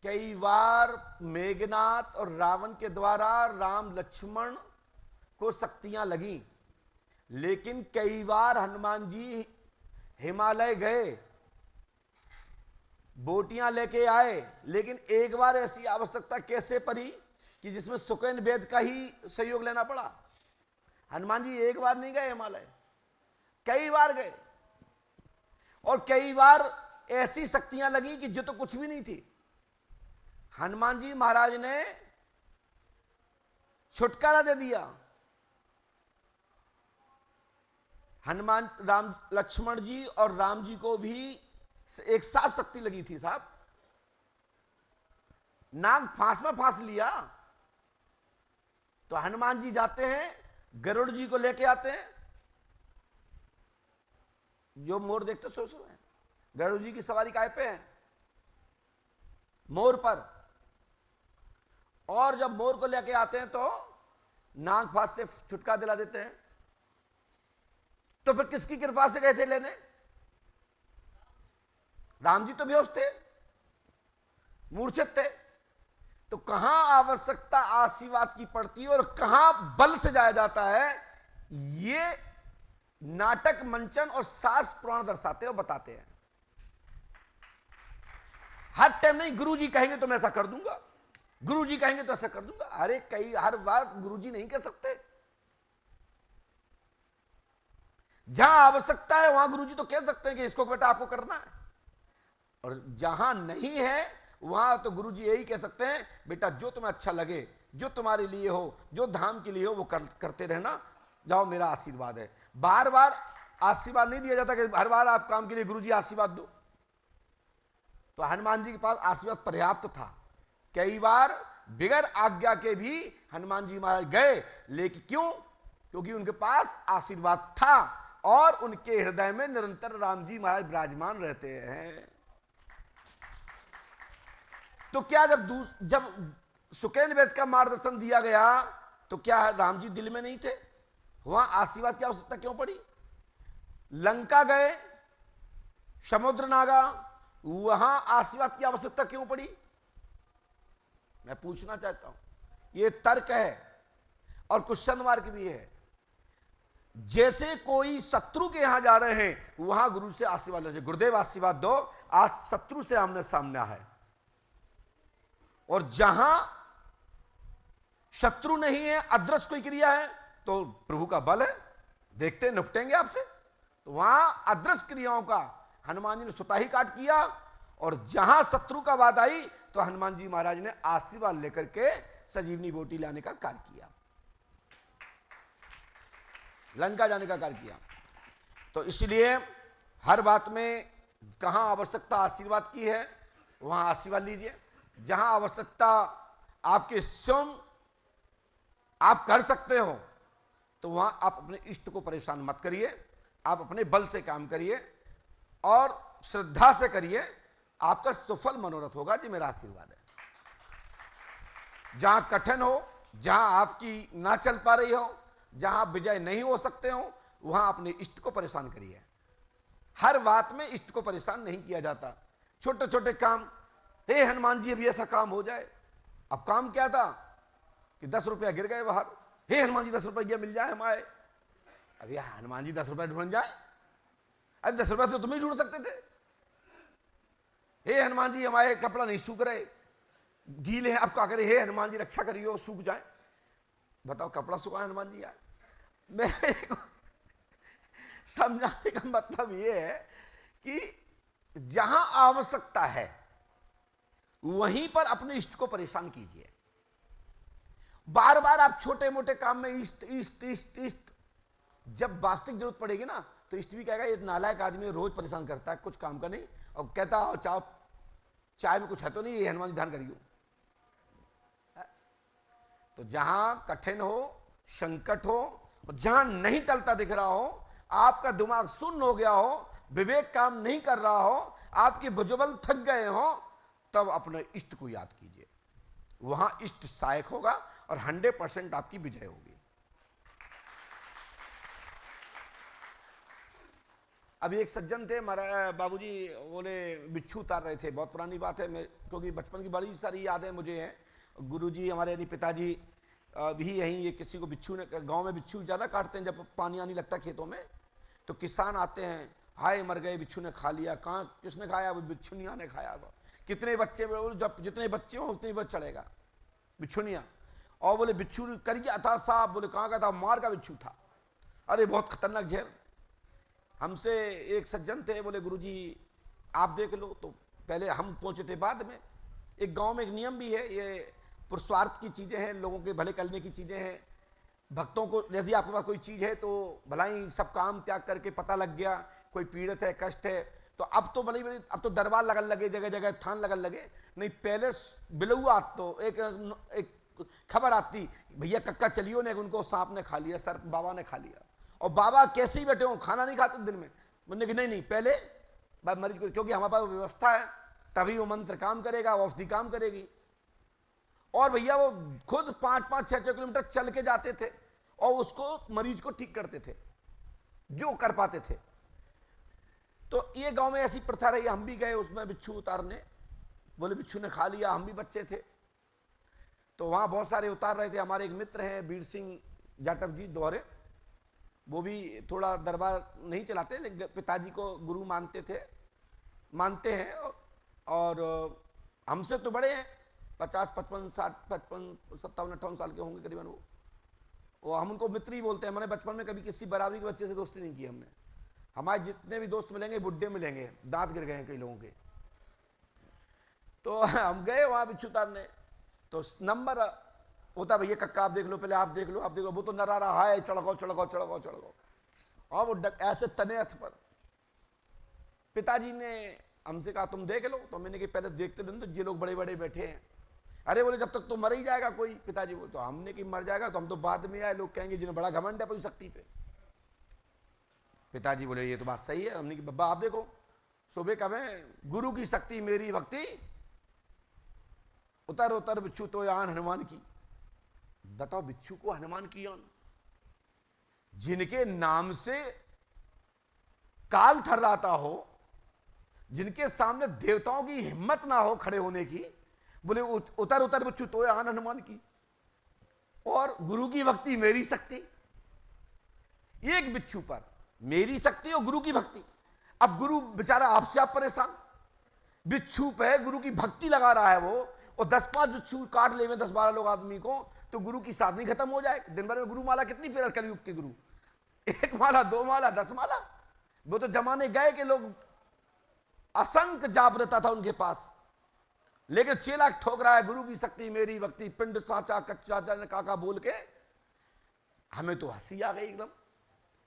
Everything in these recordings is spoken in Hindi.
कई बार मेघनाथ और रावण के द्वारा राम लक्ष्मण को शक्तियां लगी, लेकिन कई बार हनुमान जी हिमालय गए, बोटियां लेके आए, लेकिन एक बार ऐसी आवश्यकता कैसे पड़ी कि जिसमें सुकेन वेद का ही सहयोग लेना पड़ा। हनुमान जी एक बार नहीं गए हिमालय, कई बार गए, और कई बार ऐसी शक्तियां लगी कि जो तो कुछ भी नहीं थी। हनुमान जी महाराज ने छुटकारा दे दिया। हनुमान राम लक्ष्मण जी और राम जी को भी एक साथ शक्ति लगी थी साहब। नाग फांस में फांस लिया तो हनुमान जी जाते हैं, गरुड़ जी को लेके आते हैं। जो मोर देखते सो है, गरुड़ जी की सवारी काय पे है? मोर पर। और जब मोर को लेके आते हैं तो नाग फांस से छुटकारा दिला देते हैं। तो फिर किसकी कृपा से गए थे लेने? राम जी तो बेहोश थे, मूर्छित थे। तो कहां आवश्यकता आशीर्वाद की पड़ती है और कहां बल से जाया जाता है, ये नाटक मंचन और शास्त्र पुराण दर्शाते और बताते हैं। हर टाइम नहीं गुरुजी कहेंगे तो मैं ऐसा कर दूंगा, गुरुजी कहेंगे तो ऐसा कर दूंगा। अरे कई हर बार गुरुजी नहीं कह सकते। जहां आवश्यकता है वहां गुरुजी तो कह सकते हैं कि इसको बेटा आपको करना है, और जहां नहीं है वहां तो गुरुजी यही कह सकते हैं बेटा जो तुम्हें अच्छा लगे, जो तुम्हारे लिए हो, जो धाम के लिए हो वो करते रहना, जाओ मेरा आशीर्वाद है। बार बार आशीर्वाद नहीं दिया जाता कि हर बार आप काम के लिए गुरुजी आशीर्वाद दो। तो हनुमान जी के पास आशीर्वाद पर्याप्त था। कई बार बिगैर आज्ञा के भी हनुमान जी महाराज गए, लेकिन क्यों? क्योंकि उनके पास आशीर्वाद था और उनके हृदय में निरंतर राम जी महाराज विराजमान रहते हैं। तो क्या जब सुकेन वेद का मार्गदर्शन दिया गया तो क्या राम जी दिल में नहीं थे? वहां आशीर्वाद की आवश्यकता क्यों पड़ी? लंका गए, समुद्र नागा, वहां आशीर्वाद की आवश्यकता क्यों पड़ी? मैं पूछना चाहता हूं। यह तर्क है और क्वेश्चन मार्क भी है। जैसे कोई शत्रु के यहां जा रहे हैं, वहां गुरु से आशीर्वाद ले, गुरुदेव आशीर्वाद दो, आज शत्रु से आमने सामने है। और जहां शत्रु नहीं है, अदृश्य कोई क्रिया है, तो प्रभु का बल है, देखते निपटेंगे आपसे। तो वहां अदृश्य क्रियाओं का हनुमान जी ने स्वतः ही काट किया, और जहां शत्रु का बात आई तो हनुमान जी महाराज ने आशीर्वाद लेकर के संजीवनी बोटी लाने का कार्य किया, लंका जाने का कार्य किया। तो इसलिए हर बात में कहां आवश्यकता आशीर्वाद की है वहां आशीर्वाद लीजिए। जहां आवश्यकता आपके स्वयं आप कर सकते हो तो वहां आप अपने इष्ट को परेशान मत करिए, आप अपने बल से काम करिए और श्रद्धा से करिए, आपका सफल मनोरथ होगा। जी मेरा आशीर्वाद है। जहां कठिन हो, जहां आपकी ना चल पा रही हो, जहां विजय नहीं हो सकते हो, वहां अपने इष्ट को परेशान करिए। हर बात में इष्ट को परेशान नहीं किया जाता। छोटे छोटे काम, हे हनुमान जी अभी ऐसा काम हो जाए। अब काम क्या था कि 10 रुपया गिर गए बाहर, हे हनुमान जी 10 रुपया मिल जाए हमारे। अभी हनुमान जी 10 रुपया ढूंढ जाए, अरे 10 रुपया तो तुम ही ढूंढ सकते थे। हे हनुमान जी हमारे कपड़ा नहीं सूख रहे, गीले हैं, अब क्या करें? हे हनुमान जी रक्षा करिए सूख जाए। बताओ कपड़ा सुखाए हनुमान जी आए? मेरे को समझाने का मतलब यह है कि जहां आवश्यकता है वहीं पर अपने इष्ट को परेशान कीजिए। बार बार आप छोटे मोटे काम में इष्ट इष्ट इष्ट इष्ट, जब वास्तविक जरूरत पड़ेगी ना तो इष्ट भी कहेगा ये नालायक आदमी रोज परेशान करता है, कुछ काम का नहीं, और कहता है चाय में कुछ है तो नहीं, ये हनुमान जी ध्यान करियो। तो जहां कठिन हो, संकट हो, और जहां नहीं टलता दिख रहा हो, आपका दिमाग शून्य हो गया हो, विवेक काम नहीं कर रहा हो, आपके भुजबल थक गए हो, तब अपने इष्ट को याद कीजिए। वहां इष्ट सहायक होगा और 100% आपकी विजय होगी। अभी एक सज्जन थे, हमारा बाबूजी बोले बिच्छू उतार रहे थे, बहुत पुरानी बात है, मैं क्योंकि बचपन की बड़ी सारी यादें मुझे हैं। गुरुजी हमारे यानी पिताजी भी यहीं, ये किसी को बिच्छू ने, गांव में बिच्छू ज़्यादा काटते हैं जब पानी आने लगता है खेतों में, तो किसान आते हैं, हाय मर गए, बिच्छू ने खा लिया। कहाँ, किसने खाया? वो बिच्छुनिया ने खाया। तो कितने बच्चे, जब जितने बच्चे हों उतनी बच चढ़ेगा बिच्छुनिया। और बोले बिच्छू कर गया था साहब। बोले कहाँ का था? मार का बिच्छू था। अरे बहुत खतरनाक जहर। हमसे एक सज्जन थे, बोले गुरुजी आप देख लो। तो पहले हम पहुंचे थे बाद में। एक गांव में एक नियम भी है, ये पुरुषार्थ की चीज़ें हैं, लोगों के भले करने की चीज़ें हैं। भक्तों को यदि आपके पास कोई चीज़ है तो भलाई सब काम त्याग करके, पता लग गया कोई पीड़ित है, कष्ट है, तो अब तो बड़ी बड़ी, अब तो दरबार लगन लगे, जगह जगह थान लगन लगे। नहीं पहले बिलुआ तो एक खबर आती, भैया कक्का चलियो ने, उनको सांप ने खा लिया, सर बाबा ने खा लिया। और बाबा कैसे ही बैठे हो, खाना नहीं खाते दिन में। बोलने की नहीं पहले मरीज को, क्योंकि हमारे पास व्यवस्था है, तभी वो मंत्र काम करेगा, वो औषधि काम करेगी। और भैया वो खुद 5-5, 6-6 किलोमीटर चल के जाते थे और उसको, मरीज को ठीक करते थे जो कर पाते थे। तो ये गांव में ऐसी प्रथा रही। हम भी गए उसमें बिच्छू उतारने, बोले बिच्छू ने खा लिया, हम भी बच्चे थे तो वहां बहुत सारे उतार रहे थे। हमारे एक मित्र हैं वीर सिंह जाटव जी दोहरे, वो भी थोड़ा दरबार नहीं चलाते लेकिन पिताजी को गुरु मानते हैं। और हमसे तो बड़े हैं, 50, 55, 60, 55, 57, 58 साल के होंगे करीबन वो हम उनको मित्र ही बोलते हैं। मैंने बचपन में कभी किसी बराबरी के बच्चे से दोस्ती नहीं की हमने। हमारे जितने भी दोस्त मिलेंगे बुढ़े मिलेंगे, दांत गिर गए हैं कई लोगों के। तो हम गए वहां बिच्छू उतारने, तो नंबर होता भैया कक्का आप देख लो, पहले आप देख लो, वो तो नरा रहा है, चढ़को चढ़को चढ़को चढ़को, और वो ऐसे तने हथ पर। पिताजी ने हमसे कहा तुम देख लो। तो मैंने कहा पहले देखते लो, तो ये लोग बड़े बड़े बैठे हैं। अरे बोले जब तक तो मर ही जाएगा कोई। पिताजी बोले, तो हमने कि मर जाएगा तो हम तो बाद में आए, लोग कहेंगे जिन्हें बड़ा घमंड है अपनी शक्ति पे। पिताजी बोले ये तो बात सही है। हमने कि बब्बा आप देखो, सुबह कब है, गुरु की शक्ति मेरी भक्ति, उतर उतर बिच्छू तो यान हनुमान की। बताओ बिच्छू को हनुमान की यान, जिनके नाम से काल थर्राता हो, जिनके सामने देवताओं की हिम्मत ना हो खड़े होने की, बोले उतर उतर बिच्छू तो यान हनुमान की। और गुरु की भक्ति मेरी शक्ति, एक बिच्छू पर मेरी शक्ति और गुरु की भक्ति। अब गुरु बेचारा आपसे आप परेशान, बिच्छू पे गुरु की भक्ति लगा रहा है वो, और 10-5 बिच्छू काट ले में 10-12 लोग आदमी को, तो गुरु की साधना खत्म हो जाए। दिन भर में गुरु माला कितनी फेरत, कलयुग के गुरु 1 माला 2 माला 10 माला। वो तो जमाने गए के लोग असंख्य जाप रहता था उनके पास, लेकिन चेला ठोक रहा है गुरु की शक्ति मेरी भक्ति, पिंड साचा कच्चा ने काका बोल के। हमें तो हंसी आ गई एकदम।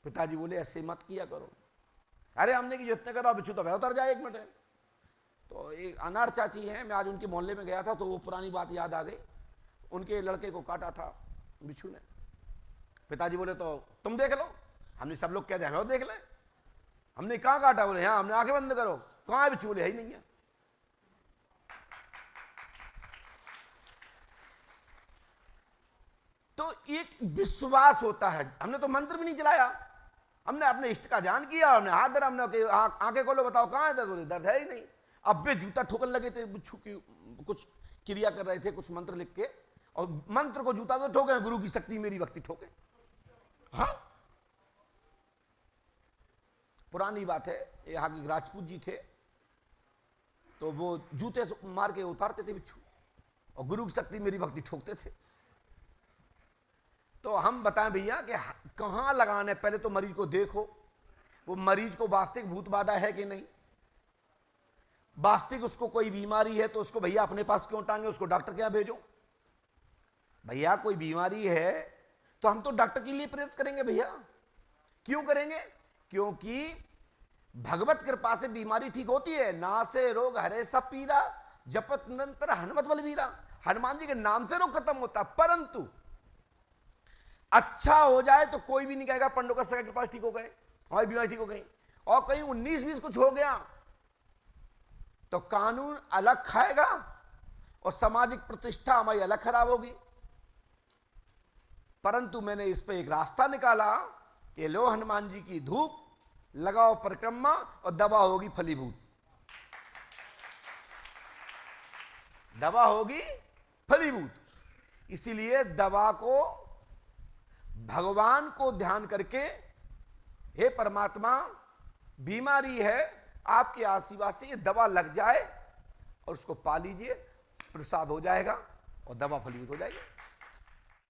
पिताजी बोले ऐसे मत किया करो। अरे हमने कि जितने करो बिच्छू तो उतर जाए 1 मिनट। तो एक अनार चाची हैं, मैं आज उनके मोहल्ले में गया था तो वो पुरानी बात याद आ गई। उनके लड़के को काटा था बिच्छू ने। पिताजी बोले तो तुम देख लो। हमने सब लोग कहते हैं देख ले। हमने कहाँ काटा? बोले हाँ। हमने आंखें बंद करो, कहाँ है बिच्छू? बोले है ही नहीं है। तो एक विश्वास होता है। हमने तो मंत्र भी नहीं चलाया, हमने अपने इष्ट का ध्यान किया, हमने हाथ धरा, हमने आंखें खोलो बताओ कहाँ है दर्द? बोले दर्द है ही नहीं। अब वे जूता ठोकन लगे थे, बिच्छू की कुछ क्रिया कर रहे थे, कुछ मंत्र लिख के, और मंत्र को जूता तो ठोके, गुरु की शक्ति मेरी भक्ति ठोके। हाँ पुरानी बात है, यहाँ की राजपूत जी थे तो वो जूते से मार के उतारते थे बिच्छू, और गुरु की शक्ति मेरी भक्ति ठोकते थे। तो हम बताएं भैया कि कहां लगाने, पहले तो मरीज को देखो, वो मरीज को वास्तविक भूत बाधा है कि नहीं, वास्तविक उसको कोई बीमारी है तो उसको भैया अपने पास क्यों टांगे, उसको डॉक्टर के यहां भेजो। भैया कोई बीमारी है तो हम तो डॉक्टर के लिए प्रेरित करेंगे भैया। क्यों करेंगे? क्योंकि भगवत कृपा से बीमारी ठीक होती है। ना से रोग हरे सब पीरा, जपत निरंतर हनुमत बलवीरा। हनुमान जी के नाम से रोग खत्म होता, परंतु अच्छा हो जाए तो कोई भी नहीं कहेगा पंडों का सगा के पास ठीक हो गए, हमारी बीमारी ठीक हो गई। और कहीं 19-20 कुछ हो गया तो कानून अलग खाएगा और सामाजिक प्रतिष्ठा हमारी अलग खराब होगी। परंतु मैंने इस पे एक रास्ता निकाला कि लो हनुमान जी की धूप लगाओ परिक्रमा और दवा होगी फलीभूत। दवा होगी फलीभूत। इसीलिए दवा को भगवान को ध्यान करके, हे परमात्मा बीमारी है, आपके आशीर्वाद से ये दवा लग जाए और उसको पा लीजिए, प्रसाद हो जाएगा और दवा फलीभूत हो जाएगी।